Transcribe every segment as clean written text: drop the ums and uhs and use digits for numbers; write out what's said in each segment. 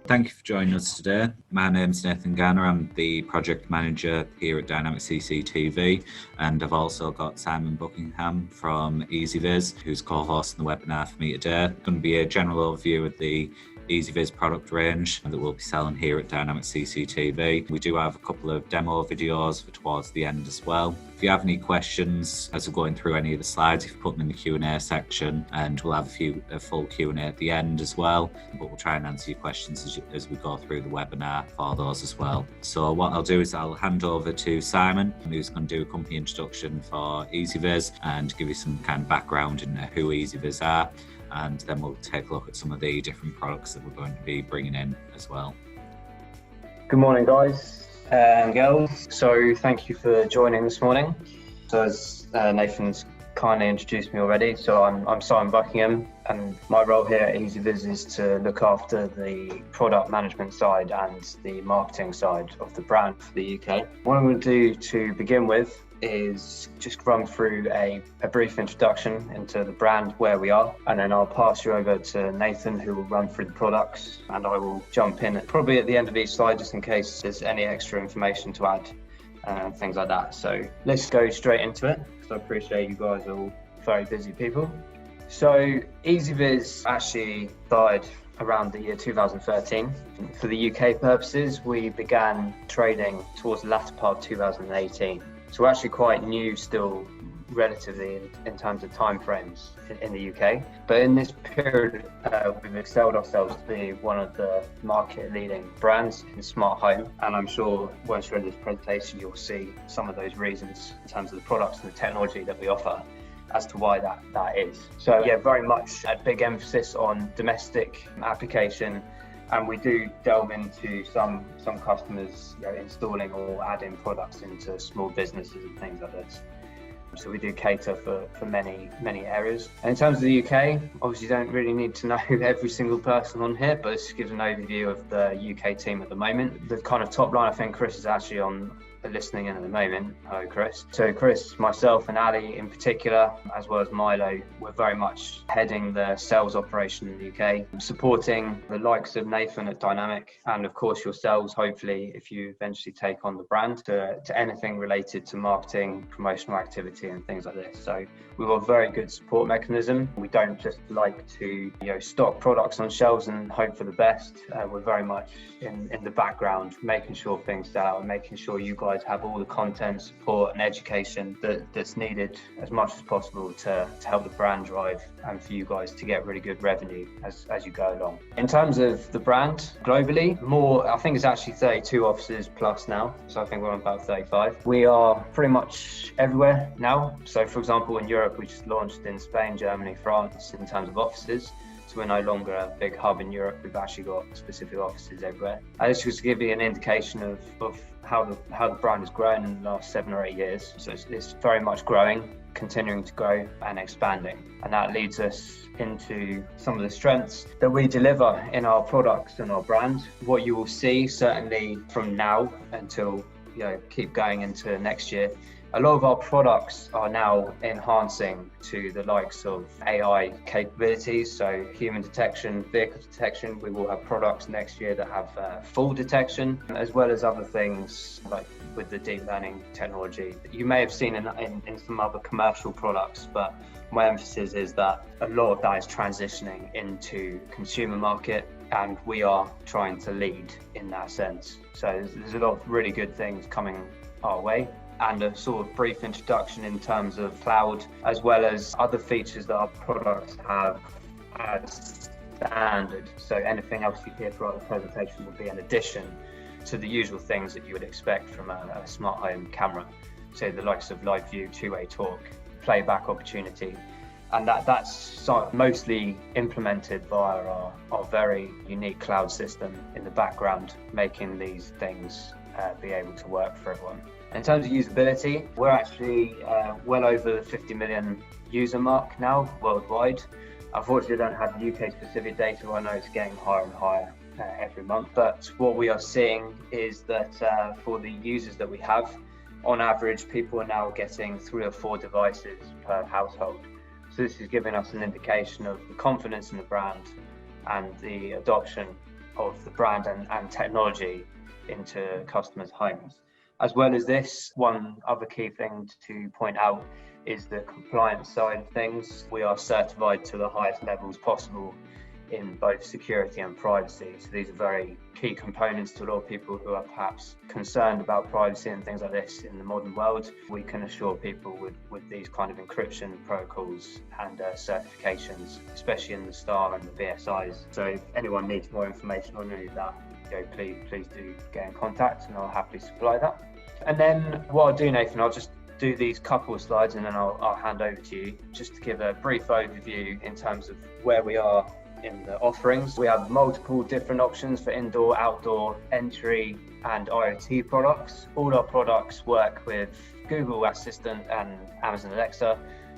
Thank you for joining us today. My name's Nathan Garner. I'm the project manager here at Dynamic CCTV, and I've also got Simon Buckingham from Ezviz, who's co-hosting the webinar for me today. It's going to be a general overview of the Ezviz product range that we'll be selling here at Dynamic CCTV. We do have a couple of demo videos for towards the end as well. If you have any questions as we're going through any of the slides, if you put them in the Q&A section, and we'll have a full Q&A at the end as well, but we'll try and answer your questions as we go through the webinar for those as well. So what I'll do is I'll hand over to Simon, who's going to do a company introduction for Ezviz and give you some kind of background in who Ezviz are, and then we'll take a look at some of the different products that we're going to be bringing in as well. Good morning, guys and girls. So thank you for joining this morning. So as Nathan's kindly introduced me already, so I'm Simon Buckingham, and my role here at Ezviz is to look after the product management side and the marketing side of the brand for the UK. What I'm going to do to begin with is just run through a brief introduction into the brand, where we are, and then I'll pass you over to Nathan, who will run through the products, and I will jump in probably at the end of each slide just in case there's any extra information to add and things like that. So let's go straight into it, because I appreciate you guys are all very busy people. So Ezviz actually started around the year 2013. For the UK purposes, we began trading towards the latter part of 2018. So we're actually quite new still, relatively in terms of timeframes in the UK. But in this period, we've excelled ourselves to be one of the market-leading brands in smart home. And I'm sure once you're in this presentation, you'll see some of those reasons in terms of the products and the technology that we offer as to why that is. So yeah, very much a big emphasis on domestic application. And we do delve into some customers, installing or adding products into small businesses and things like this. So we do cater for many areas. And in terms of the UK, obviously you don't really need to know every single person on here, but this gives an overview of the UK team at the moment. The kind of top line, I think Chris is actually on listening in at the moment. Hello, Chris. So Chris, myself and Ali in particular, as well as Milo, we're very much heading the sales operation in the UK, supporting the likes of Nathan at Dynamic, and of course yourselves, hopefully, if you eventually take on the brand, to anything related to marketing, promotional activity and things like this. So we've got a very good support mechanism. We don't just like to stock products on shelves and hope for the best. We're very much in the background, making sure things sell and making sure you guys have all the content, support and education that's needed as much as possible to help the brand drive and for you guys to get really good revenue as you go along. In terms of the brand globally, I think it's actually 32 offices plus now, so I think we're on about 35. We are pretty much everywhere now. So for example, in Europe, we just launched in Spain, Germany, France in terms of offices. So we're no longer a big hub in Europe. We've actually got specific offices everywhere. And this just to give you an indication of how the brand has grown in the last 7 or 8 years. So it's very much growing, continuing to grow and expanding. And that leads us into some of the strengths that we deliver in our products and our brand. What you will see certainly from now until keep going into next year, a lot of our products are now enhancing to the likes of AI capabilities, so human detection, vehicle detection. We will have products next year that have full detection, as well as other things like with the deep learning technology that you may have seen in some other commercial products, but my emphasis is that a lot of that is transitioning into consumer market, and we are trying to lead in that sense. So there's a lot of really good things coming our way, and a sort of brief introduction in terms of cloud, as well as other features that our products have as standard. So anything else you hear throughout the presentation will be an addition to the usual things that you would expect from a smart home camera. So the likes of live view, two-way talk, playback opportunity, and that's mostly implemented via our very unique cloud system in the background, making these things be able to work for everyone. In terms of usability, we're actually well over the 50 million user mark now worldwide. Unfortunately, I don't have UK specific data. I know it's getting higher and higher every month, but what we are seeing is that for the users that we have, on average, people are now getting 3 or 4 devices per household. So this is giving us an indication of the confidence in the brand and the adoption of the brand and technology into customers' homes. As well as this, one other key thing to point out is the compliance side of things. We are certified to the highest levels possible in both security and privacy. So these are very key components to a lot of people who are perhaps concerned about privacy and things like this in the modern world. We can assure people with these kind of encryption protocols and certifications, especially in the STAR and the BSIs. So if anyone needs more information on any of that, please do get in contact and I'll happily supply that. And then what I'll do, Nathan, I'll just do these couple of slides and then I'll hand over to you just to give a brief overview in terms of where we are in the offerings. We have multiple different options for indoor, outdoor, entry and IoT products. All our products work with Google Assistant and Amazon Alexa,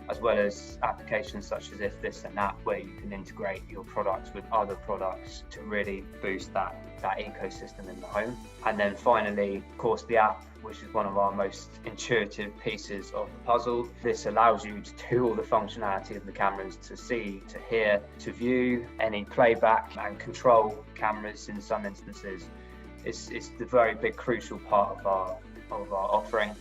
as well as applications such as If This and That, where you can integrate your products with other products to really boost that ecosystem in the home. And then finally, of course, the app, which is one of our most intuitive pieces of the puzzle. This allows you to do all the functionality of the cameras, to see, to hear, to view any playback and control cameras in some instances. It's the very big crucial part of our offering.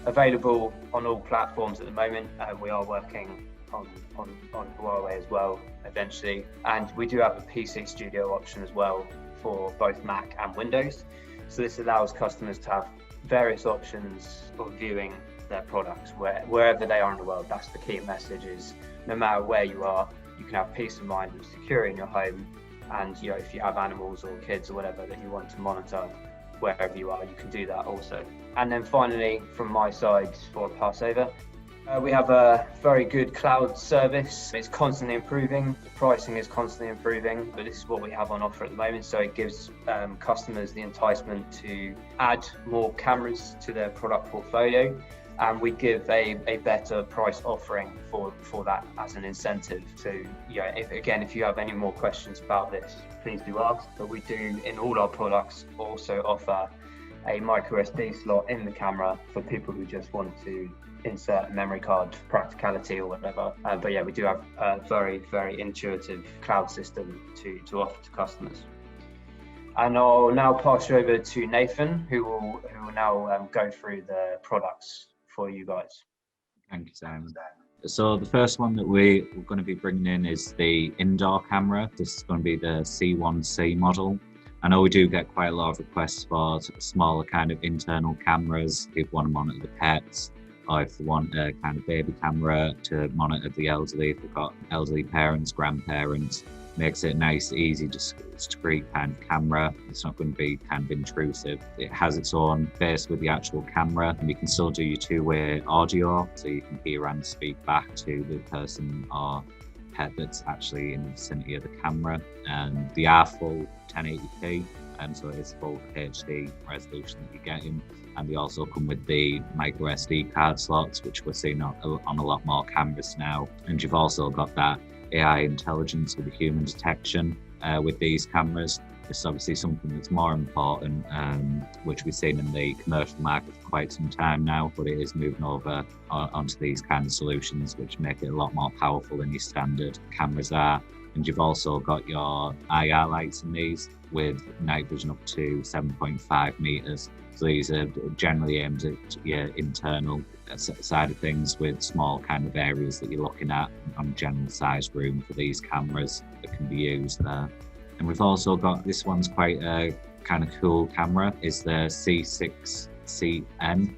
Available on all platforms at the moment. We are working on Huawei as well eventually, and we do have a PC Studio option as well for both Mac and Windows. So this allows customers to have various options of viewing their products wherever they are in the world. That's the key message, is no matter where you are, you can have peace of mind and security in your home. And if you have animals or kids or whatever that you want to monitor wherever you are, you can do that also. And then finally, from my side, for Passover, we have a very good cloud service. It's constantly improving. The pricing is constantly improving, but this is what we have on offer at the moment. So it gives customers the enticement to add more cameras to their product portfolio. And we give a better price offering for that as an incentive. So if you have any more questions about this, please do ask. But we do, in all our products, also offer a micro SD slot in the camera for people who just want to insert a memory card for practicality or whatever. But yeah, we do have a very, very intuitive cloud system to offer to customers. And I'll now pass you over to Nathan, who will now go through the products for you guys. Thank you, Simon. So the first one that we're going to be bringing in is the indoor camera. This is going to be the C1C model. I know we do get quite a lot of requests for smaller kind of internal cameras. People want to monitor the pets, or if they want a kind of baby camera to monitor the elderly, if they've got elderly parents, grandparents. Makes it a nice, easy, discreet kind of camera. It's not going to be kind of intrusive. It has its own base with the actual camera, and you can still do your two-way audio, so you can hear and speak back to the person or pet that's actually in the vicinity of the camera. And they are full 1080p, so it's full HD resolution that you're getting. And they also come with the micro SD card slots, which we're seeing on a lot more cameras now. And you've also got that AI intelligence with the human detection with these cameras. It's obviously something that's more important, which we've seen in the commercial market for quite some time now, but it is moving over onto these kind of solutions, which make it a lot more powerful than your standard cameras are. And you've also got your IR lights in these with night vision up to 7.5 meters. So these are generally aimed at your internal side of things, with small kind of areas that you're looking at on general sized room for these cameras that can be used there. And we've also got, this one's quite a kind of cool camera, is the C6CN.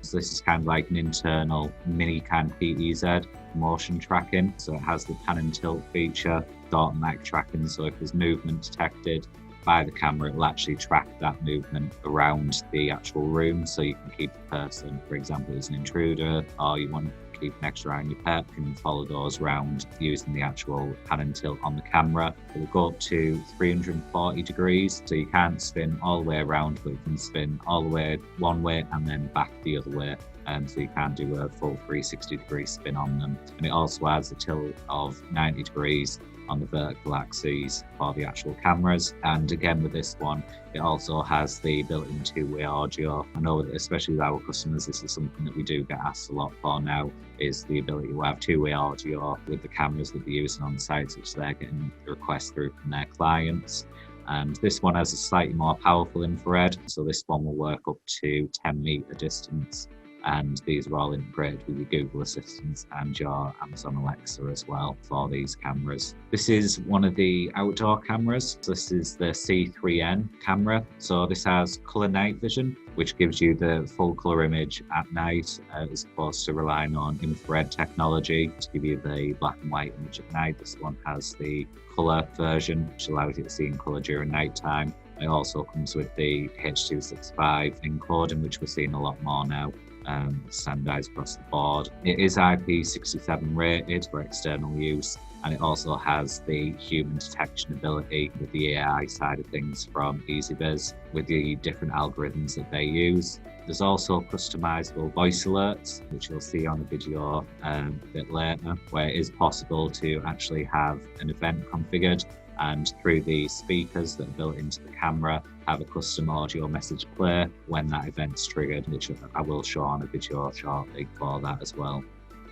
So this is kind of like an internal mini kind of PEZ motion tracking. So it has the pan and tilt feature, automatic tracking. So if there's movement detected by the camera, it will actually track that movement around the actual room. So you can keep the person, for example, as an intruder, or you want to keep an extra eye on your pet, you can follow those around using the actual pan and tilt on the camera. It will go up to 340 degrees, so you can't spin all the way around, but you can spin all the way one way and then back the other way. So you can do a full 360 degree spin on them. And it also adds a tilt of 90 degrees on the vertical axes for the actual cameras. And again, with this one, it also has the built-in two-way audio. I know that especially with our customers, this is something that we do get asked a lot for now, is the ability to have two-way audio with the cameras that they're using on sites, which they're getting requests through from their clients. And this one has a slightly more powerful infrared, so this one will work up to 10-meter distance. And these are all integrated with your Google Assistants and your Amazon Alexa as well for these cameras. This is one of the outdoor cameras. This is the C3N camera. So this has colour night vision, which gives you the full colour image at night, as opposed to relying on infrared technology to give you the black and white image at night. This one has the colour version, which allows you to see in colour during night time. It also comes with the 𝐂𝐸𝐳𝐫𝐸 encoding, which we're seeing a lot more now. Standardized across the board. It is IP67 rated for external use, and it also has the human detection ability with the AI side of things from Ezviz with the different algorithms that they use. There's also customizable voice alerts, which you'll see on the video a bit later, where it is possible to actually have an event configured and through the speakers that are built into the camera, have a custom audio message play when that event's triggered, which I will show on a video shortly for that as well.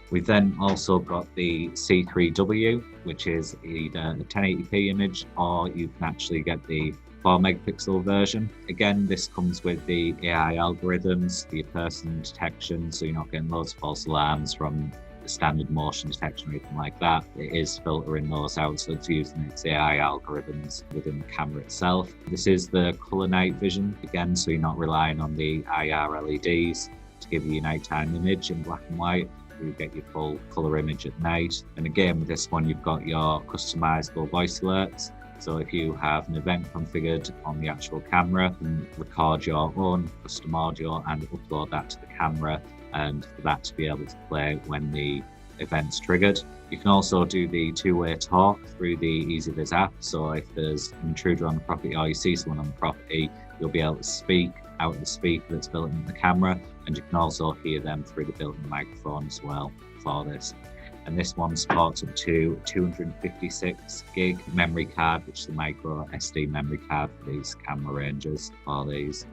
We've then also got the C3W, which is either a 1080p image, or you can actually get the 4-megapixel version. Again, this comes with the AI algorithms, the person detection, so you're not getting loads of false alarms from standard motion detection or anything like that. It is filtering those out, so it's using its AI algorithms within the camera itself. This is the colour night vision again, so you're not relying on the IR LEDs to give you your nighttime image in black and white. You get your full colour image at night. And again, with this one, you've got your customizable voice alerts. So if you have an event configured on the actual camera, you can record your own custom audio and upload that to the camera, and for that to be able to play when the event's triggered. You can also do the two-way talk through the Ezviz app. So if there's an intruder on the property or you see someone on the property, you'll be able to speak out of the speaker that's built into the camera, and you can also hear them through the built-in microphone as well for this. And this one supports up to 256 gig memory card, which is a micro SD memory card for these camera ranges for these.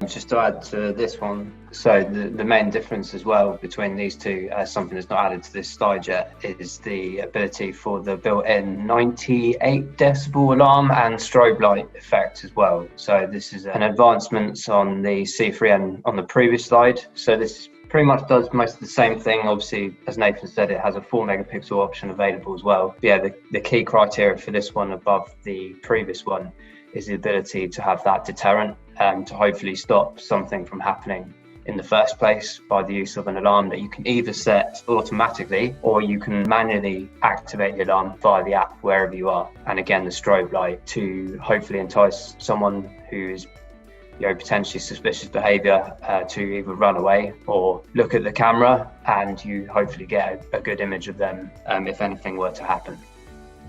Just to add to this one, so the main difference as well between these two, something that's not added to this slide yet, is the ability for the built-in 98 decibel alarm and strobe light effect as well. So this is an advancement on the C3N on the previous slide. So this pretty much does most of the same thing. Obviously, as Nathan said, it has a 4-megapixel option available as well. But yeah, the key criteria for this one above the previous one is the ability to have that deterrent to hopefully stop something from happening in the first place by the use of an alarm that you can either set automatically or you can manually activate the alarm via the app wherever you are. And again, the strobe light to hopefully entice someone who is potentially suspicious behaviour to either run away or look at the camera, and you hopefully get a good image of them if anything were to happen.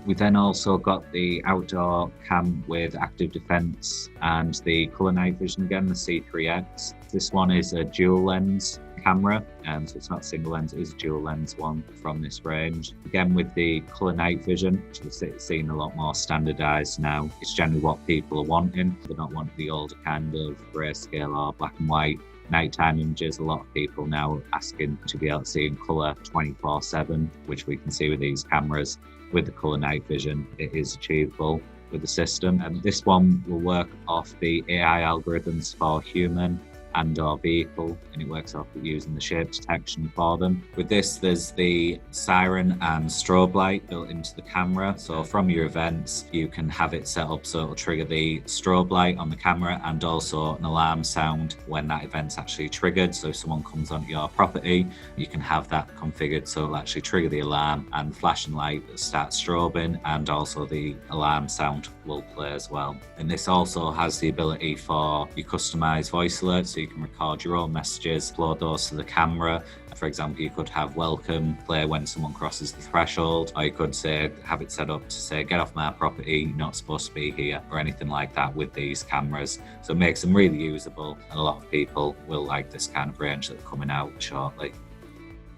We then also got the outdoor cam with active defense and the colour night vision again, the C3X. This one is a dual lens camera, so it's not single lens, it is a dual lens one from this range. Again, with the colour night vision, which we're seeing a lot more standardised now. It's generally what people are wanting. They're not wanting the older kind of grayscale or black and white nighttime images. A lot of people now are asking to be able to see in colour 24/7, which we can see with these cameras. With the colour night vision, it is achievable with the system. And this one will work off the AI algorithms for human and or vehicle, and it works off using the shape detection for them. With this, there's the siren and strobe light built into the camera. So from your events, you can have it set up so it'll trigger the strobe light on the camera and also an alarm sound when that event's actually triggered. So if someone comes onto your property, you can have that configured so it'll actually trigger the alarm and flashing light that starts strobing, and also the alarm sound will play as well. And this also has the ability for your customized voice alerts, so you can record your own messages, upload those to the camera. For example, you could have welcome play when someone crosses the threshold, or you could say have it set up to say get off my property, you're not supposed to be here, or anything like that with these cameras. So it makes them really usable, and a lot of people will like this kind of range that's coming out shortly.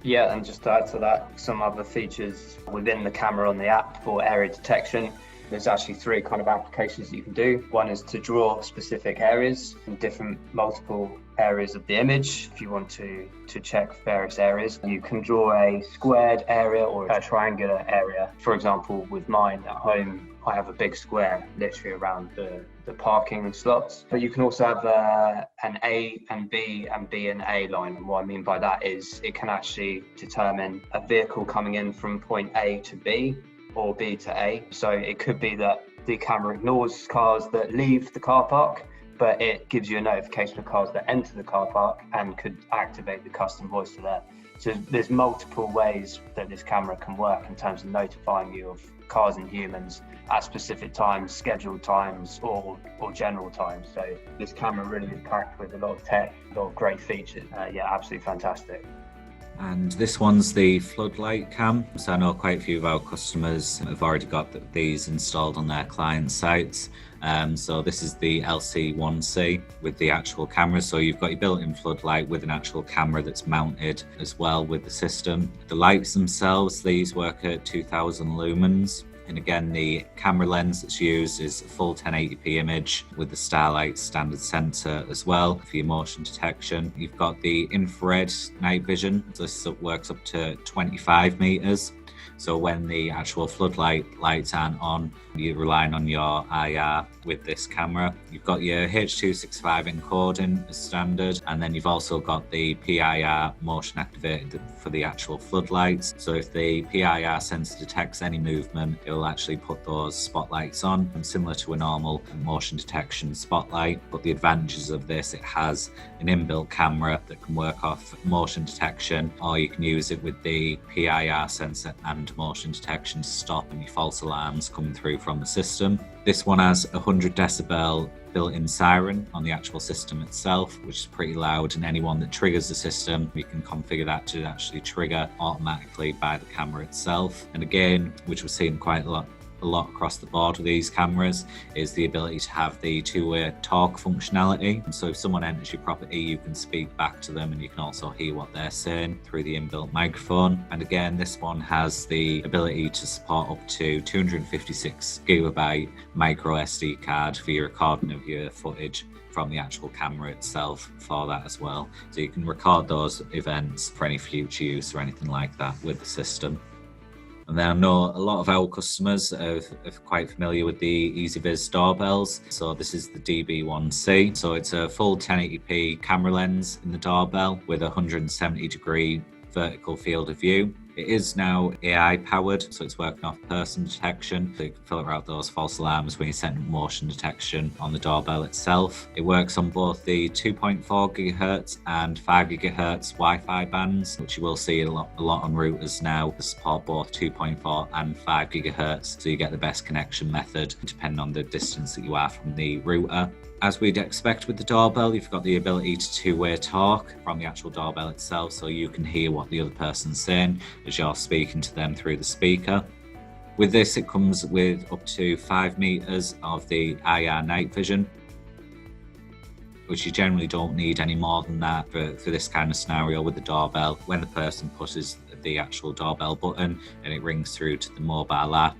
Yeah, and just to add to that, some other features within the camera on the app for area detection. There's actually 3 kind of applications that you can do. One is to draw specific areas in different multiple areas of the image. If you want to check various areas, you can draw a squared area or a triangular area. For example, with mine at home, I have a big square literally around the parking slots. But you can also have an A and B and B and A line. And what I mean by that is it can actually determine a vehicle coming in from point A to B or B to A. So it could be that the camera ignores cars that leave the car park, but it gives you a notification of cars that enter the car park and could activate the custom voice to there. So there's multiple ways that this camera can work in terms of notifying you of cars and humans at specific times, scheduled times, or general times. So this camera really is packed with a lot of tech, a lot of great features. Yeah, absolutely fantastic. And this one's the floodlight cam. So I know quite a few of our customers have already got these installed on their client sites. So this is the LC1C with the actual camera. So you've got your built-in floodlight with an actual camera that's mounted as well with the system. The lights themselves, these work at 2000 lumens. And again, the camera lens that's used is a full 1080p image with the Starlight standard sensor as well for your motion detection. You've got the infrared night vision. So this works up to 25 meters. So when the actual floodlight lights aren't on, you're relying on your IR with this camera. You've got your 𝐂𝐸265 encoding as standard, and then you've also got the PIR motion activated for the actual floodlights. So if the PIR sensor detects any movement, it will actually put those spotlights on, and similar to a normal motion detection spotlight. But the advantages of this, it has an inbuilt camera that can work off motion detection, or you can use it with the PIR sensor and motion detection to stop any false alarms coming through from the system. This one has a 100 decibel built-in siren on the actual system itself, which is pretty loud, and anyone that triggers the system, we can configure that to actually trigger automatically by the camera itself. And again, which we're seeing quite a lot across the board with these cameras, is the ability to have the two-way talk functionality. So if someone enters your property, you can speak back to them, and you can also hear what they're saying through the inbuilt microphone. And again, this one has the ability to support up to 256GB micro SD card for your recording of your footage from the actual camera itself for that as well. So you can record those events for any future use or anything like that with the system. And then I know a lot of our customers are quite familiar with the Ezviz doorbells. So this is the DB1C. So it's a full 1080p camera lens in the doorbell with a 170-degree vertical field of view. It is now AI powered, so it's working off person detection, so you can filter out those false alarms when you send motion detection on the doorbell itself. It works on both the 2.4 GHz and 5 GHz Wi-Fi bands, which you will see a lot on routers now that support both 2.4 and 5 GHz, so you get the best connection method depending on the distance that you are from the router. As we'd expect with the doorbell, you've got the ability to two-way talk from the actual doorbell itself, so you can hear what the other person's saying as you're speaking to them through the speaker. With this, it comes with up to 5 meters of the IR night vision, which you generally don't need any more than that for this kind of scenario with the doorbell. When the person pushes the actual doorbell button and it rings through to the mobile app,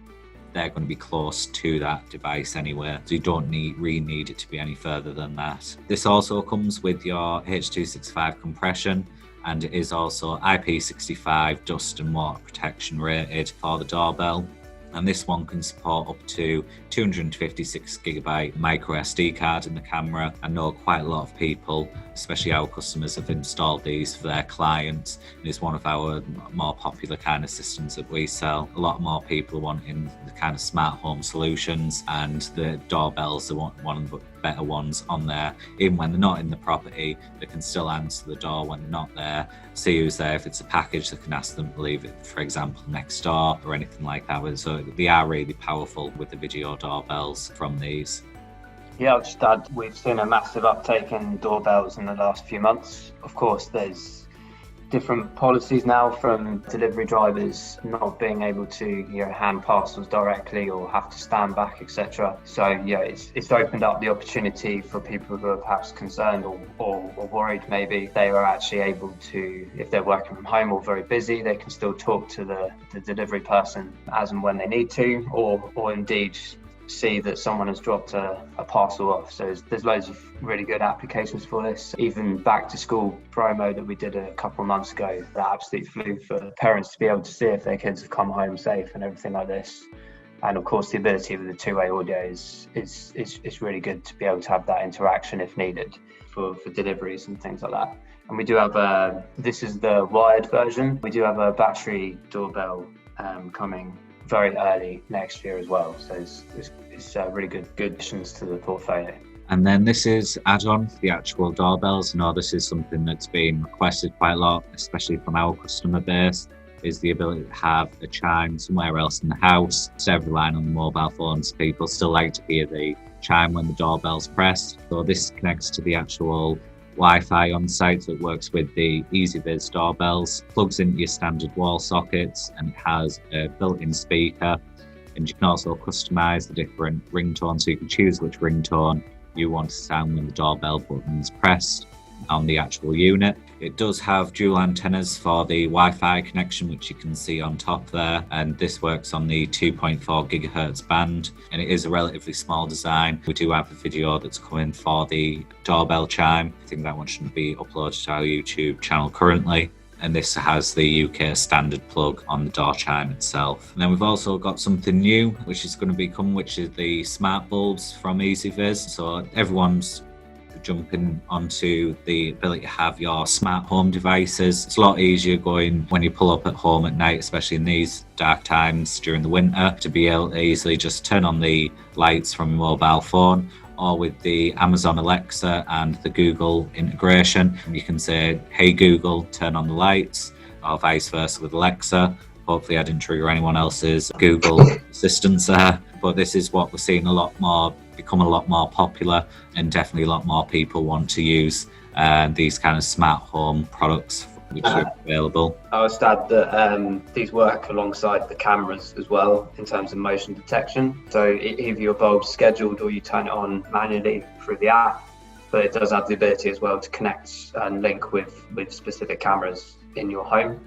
they're going to be close to that device anyway, so you don't really need it to be any further than that. This also comes with your 𝐂𝐸265 compression, and it is also IP65 dust and water protection rated for the doorbell. And this one can support up to 256GB micro SD card in the camera. I know quite a lot of people, especially our customers, have installed these for their clients. And it's one of our more popular kind of systems that we sell. A lot more people are wanting the kind of smart home solutions, and the doorbells are one of the better ones on there. Even when they're not in the property, they can still answer the door when they're not there, see who's there. If it's a package, they can ask them to leave it, for example, next door or anything like that. So they are really powerful with the video doorbells from these. Yeah, I'll just add, we've seen a massive uptake in doorbells in the last few months. Of course, there's different policies now from delivery drivers not being able to hand parcels directly or have to stand back, etc. So yeah, it's opened up the opportunity for people who are perhaps concerned or worried maybe. They are actually able to, if they're working from home or very busy, they can still talk to the delivery person as and when they need to, or indeed see that someone has dropped a parcel off. So there's loads of really good applications for this. Even back to school promo that we did a couple of months ago, that absolutely flew for parents to be able to see if their kids have come home safe and everything like this. And of course, the ability with the two-way audio is really good to be able to have that interaction if needed for deliveries and things like that. And we do have this is the wired version. We do have a battery doorbell coming very early next year as well. So it's really good additions to the portfolio. And then this is add-on, the actual doorbells. I know this is something that's been requested quite a lot, especially from our customer base, is the ability to have a chime somewhere else in the house instead of relying on the mobile phones. People still like to hear the chime when the doorbell's pressed. So this connects to the actual Wi-Fi on site, so it works with the EasyViz doorbells, plugs into your standard wall sockets, and it has a built-in speaker. And you can also customize the different ringtones, so you can choose which ringtone you want to sound when the doorbell button is pressed on the actual unit. It does have dual antennas for the Wi-Fi connection, which you can see on top there, and this works on the 2.4 GHz band, and it is a relatively small design. We do have a video that's coming for the doorbell chime. I think that one shouldn't be uploaded to our YouTube channel currently. And this has the UK standard plug on the door chime itself. And then we've also got something new, which is going to be coming, which is the smart bulbs from Ezviz. So everyone's jumping onto the ability to have your smart home devices. It's a lot easier going when you pull up at home at night, especially in these dark times during the winter, to be able to easily just turn on the lights from a mobile phone, or with the Amazon Alexa and the Google integration. You can say, "Hey Google, turn on the lights," or vice versa with Alexa. Hopefully I didn't trigger anyone else's Google assistants there. But this is what we're seeing become a lot more popular, and definitely a lot more people want to use these kind of smart home products which are available. I would add that these work alongside the cameras as well in terms of motion detection. So either your bulb's scheduled or you turn it on manually through the app, but it does have the ability as well to connect and link with specific cameras in your home.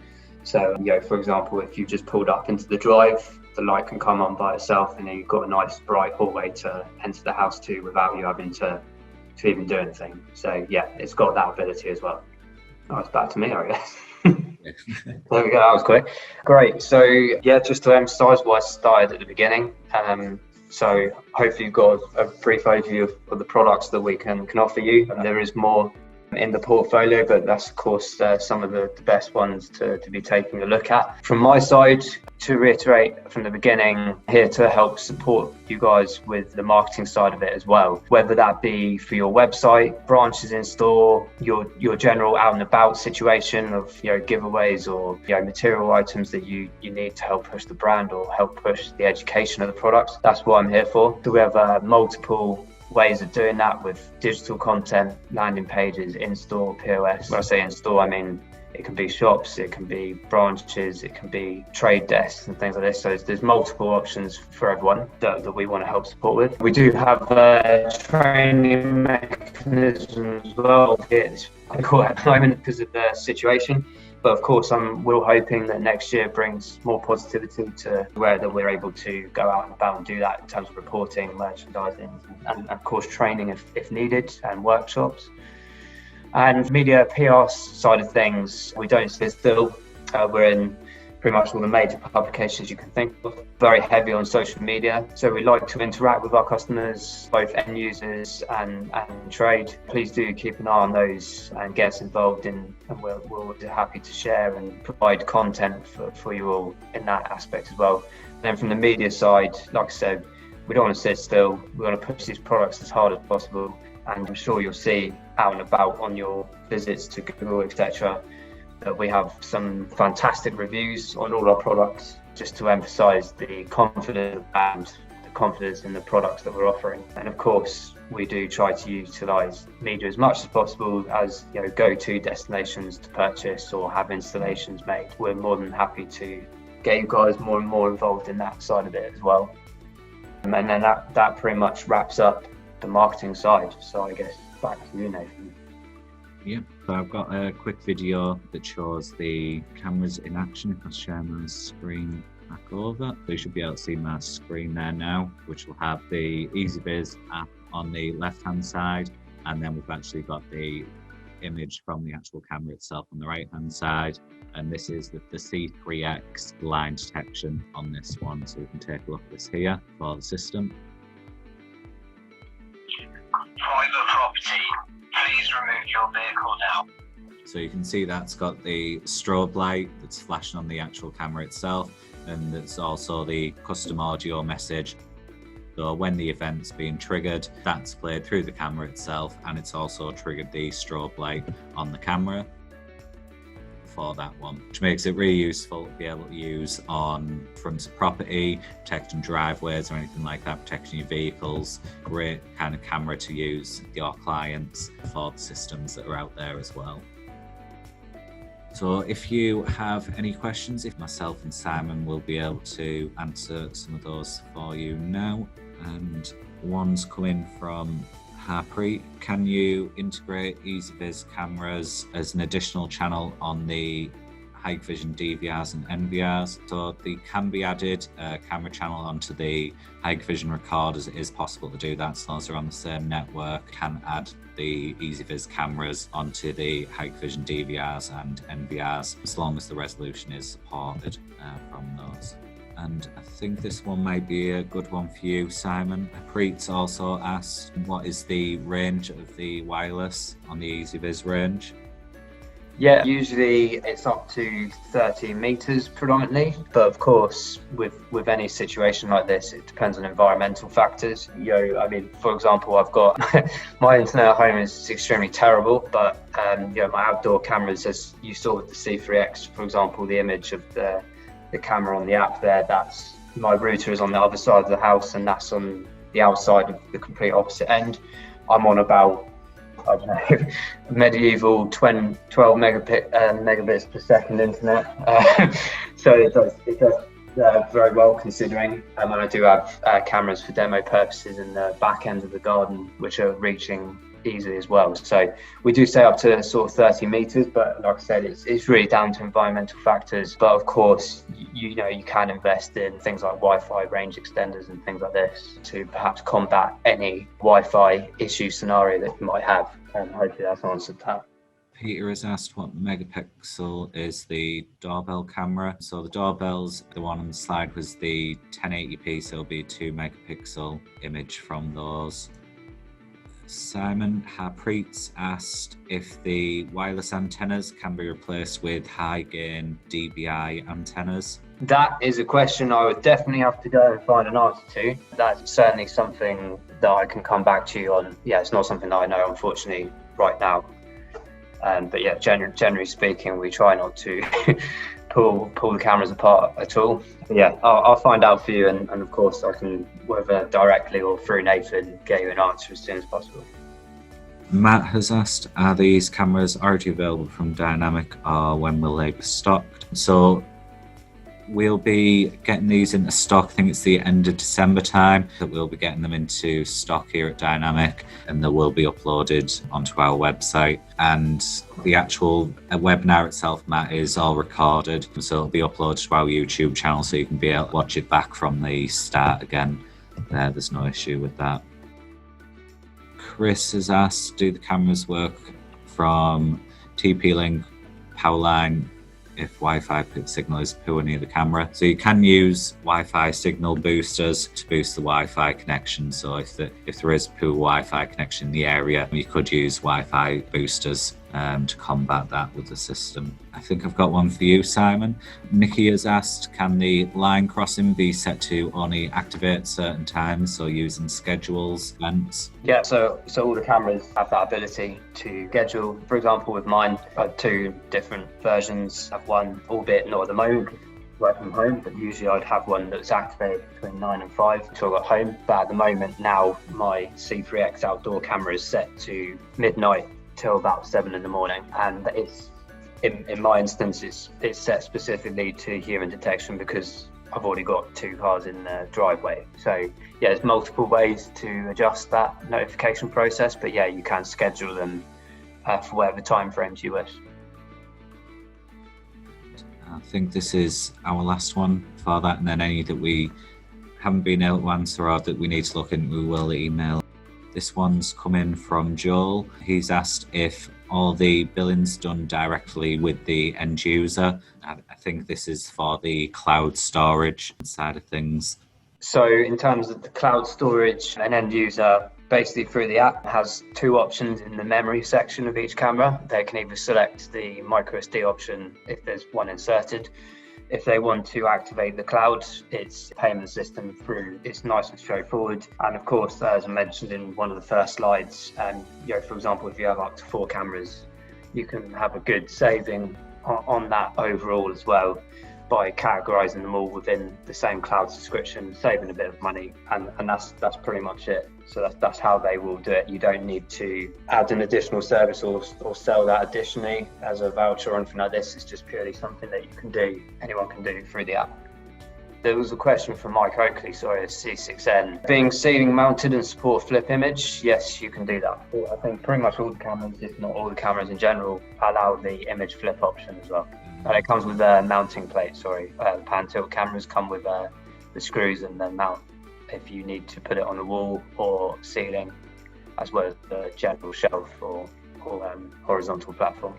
So, for example, if you just pulled up into the drive, the light can come on by itself, and then you've got a nice bright hallway to enter the house to without you having to even do anything. So yeah, it's got that ability as well. Oh, it's back to me, I guess. There we go, that was quick. Great. So yeah, just to emphasise what I started at the beginning. So hopefully you've got a brief overview of the products that we can offer you. And there is more in the portfolio, but that's of course some of the best ones to be taking a look at. From my side, to reiterate from the beginning, here to help support you guys with the marketing side of it as well, whether that be for your website, branches in store, your general out and about situation of giveaways or material items that you need to help push the brand or help push the education of the products. That's what I'm here for. So we have multiple ways of doing that with digital content, landing pages, in-store, POS. When I say in-store, I mean it can be shops, it can be branches, it can be trade desks and things like this. So there's multiple options for everyone that we want to help support with. We do have a training mechanism as well. It's difficult at the moment because of the situation. But of course, I'm hoping that next year brings more positivity to where that we're able to go out and about and do that in terms of reporting, merchandising, and of course training if needed, and workshops. And media PR side of things, we don't sit still. We're in pretty much all the major publications you can think of. Very heavy on social media. So we like to interact with our customers, both end users and trade. Please do keep an eye on those and get us involved and we're happy to share and provide content for you all in that aspect as well. And then from the media side, like I said, we don't want to sit still. We want to push these products as hard as possible. And I'm sure you'll see out and about on your visits to Google, etc., that we have some fantastic reviews on all our products, just to emphasize the confidence and the confidence in the products that we're offering. And of course, we do try to utilize media as much as possible as go-to destinations to purchase or have installations made. We're more than happy to get you guys more and more involved in that side of it as well. And then that pretty much wraps up the marketing side. So I guess back to you, Nathan. Yeah, so I've got a quick video that shows the cameras in action. If I share my screen back over, so you should be able to see my screen there now, which will have the Ezviz app on the left-hand side, and then we've actually got the image from the actual camera itself on the right-hand side. and this is with the C3X line detection on this one. So we can take a look at this here for the system. Private property, please remove your vehicle now. So you can see that's got the strobe light that's flashing on the actual camera itself, and it's also the custom audio message. So when the event's being triggered, that's played through the camera itself, and it's also triggered the strobe light on the camera for that one, which makes it really useful to be able to use on fronts of property, protecting driveways or anything like that, protecting your vehicles. Great kind of camera to use with your clients for the systems that are out there as well. So if you have any questions, if myself and Simon will be able to answer some of those for you now. And one's coming from Harpreet. Can you integrate Ezviz cameras as an additional channel on the Hikvision DVRs and NVRs? So they can be added camera channel onto the Hikvision recorders. It is possible to do that, so long as they're on the same network. Can add the Ezviz cameras onto the Hikvision DVRs and NVRs, as long as the resolution is supported from those. And I think this one might be a good one for you, Simon. Preet's also asked, what is the range of the wireless on the Ezviz range? Yeah, usually it's up to 30 meters predominantly, but of course with any situation like this, it depends on environmental factors. I mean, for example, I've got my internet at home is extremely terrible, but my outdoor cameras, as you saw with the C3X, for example, the image of the camera on the app there, that's my router is on the other side of the house, and that's on the outside of the complete opposite end. I'm on about, I don't know, medieval 12 megabits per second internet. So it does very well considering. And I do have cameras for demo purposes in the back end of the garden, which are reaching easily as well. So we do say up to sort of 30 meters, but like I said, it's really down to environmental factors. But of course, you can invest in things like Wi-Fi range extenders and things like this to perhaps combat any Wi-Fi issue scenario that you might have. And hopefully that's answered that. Peter has asked what megapixel is the doorbell camera. So the doorbells, the one on the slide was the 1080p, so it'll be 2 megapixel image from those. Simon Harpreet's asked if the wireless antennas can be replaced with high gain DBI antennas. That is a question I would definitely have to go and find an answer to. That's certainly something that I can come back to you on. Yeah, it's not something that I know, unfortunately, right now. But yeah, generally speaking, we try not to pull the cameras apart at all. But yeah, I'll find out for you, and of course I can, whether directly or through Nathan, get you an answer as soon as possible. Matt has asked, are these cameras already available from Dynamic, or when will they be stocked? So we'll be getting these into stock. I think it's the end of December time that we'll be getting them into stock here at Dynamic, and they will be uploaded onto our website. And the actual webinar itself, Matt, is all recorded, so it'll be uploaded to our YouTube channel, so you can be able to watch it back from the start again. There's no issue with that. Chris has asked, do the cameras work from TP-Link power line if Wi-Fi signal is poor near the camera? So you can use Wi-Fi signal boosters to boost the Wi-Fi connection. So if there is poor Wi-Fi connection in the area, you could use Wi-Fi boosters to combat that with the system. I think I've got one for you, Simon. Nikki has asked, can the line crossing be set to only activate certain times, so using schedules, events? Yeah, so all the cameras have that ability to schedule. For example, with mine, I have 2 different versions. I have one, albeit not at the moment, because I work from home, but usually I'd have one that's activated between 9 and 5 until I got home. But at the moment now, my C3X outdoor camera is set to midnight till about 7 in the morning, and it's in my instance it's set specifically to human detection because I've already got 2 cars in the driveway. So yeah, there's multiple ways to adjust that notification process, but yeah, you can schedule them for whatever time frames you wish. I think this is our last one for that, and then any that we haven't been able to answer or that we need to look into, we will email. This one's come in from Joel. He's asked if all the billing's done directly with the end user. I think this is for the cloud storage side of things. So in terms of the cloud storage, an end user basically through the app has two options in the memory section of each camera. They can either select the micro SD option if there's one inserted. If they want to activate the cloud, it's a payment system through. It's nice and straightforward. And of course, as I mentioned in one of the first slides, for example, if you have up to 4 cameras, you can have a good saving on that overall as well, by categorizing them all within the same cloud subscription, saving a bit of money, and that's pretty much it. So that's how they will do it. You don't need to add an additional service or sell that additionally as a voucher or anything like this. It's just purely something that you can do, anyone can do through the app. There was a question from Mike Oakley, C6N. Being ceiling mounted and support flip image, yes, you can do that. I think pretty much all the cameras, if not all the cameras in general, allow the image flip option as well. And it comes with a mounting plate, pan tilt cameras come with the screws and the mount if you need to put it on the wall or ceiling, as well as the general shelf or horizontal platform.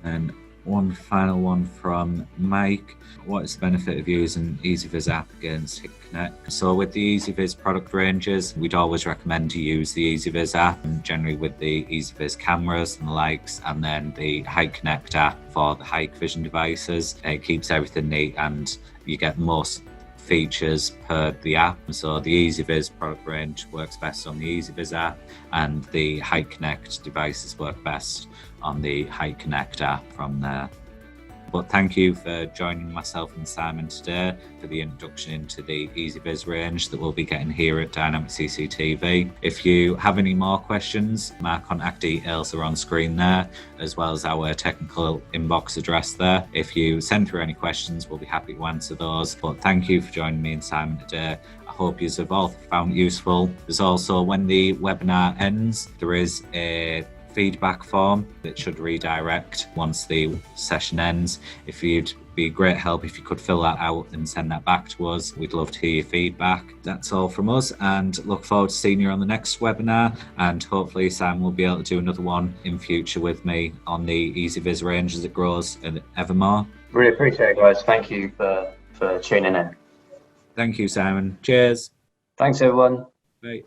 And one final one from Mike. What is the benefit of using Ezviz app against HiConnect? So with the Ezviz product ranges, we'd always recommend to use the Ezviz app, and generally with the Ezviz cameras and the likes, and then the HiConnect app for the 𝐂𝐂𝐓𝐕 devices. It keeps everything neat and you get most features per the app. So the Ezviz product range works best on the Ezviz app, and the HiConnect devices work best on the HiConnect app from there. But thank you for joining myself and Simon today for the introduction into the Ezviz range that we'll be getting here at Dynamic CCTV. If you have any more questions, my contact details are on screen there, as well as our technical inbox address there. If you send through any questions, we'll be happy to answer those. But thank you for joining me and Simon today. I hope you have all found it useful. There's also, when the webinar ends, there is a feedback form that should redirect once the session ends. If you'd be great help if you could fill that out and send that back to us. We'd love to hear your feedback. That's all from us, and look forward to seeing you on the next webinar, and hopefully Sam will be able to do another one in future with me on the Ezviz range as it grows and ever more. Really appreciate it, guys. Thank you for tuning in. Thank you, Simon. Cheers. Thanks, everyone. Bye.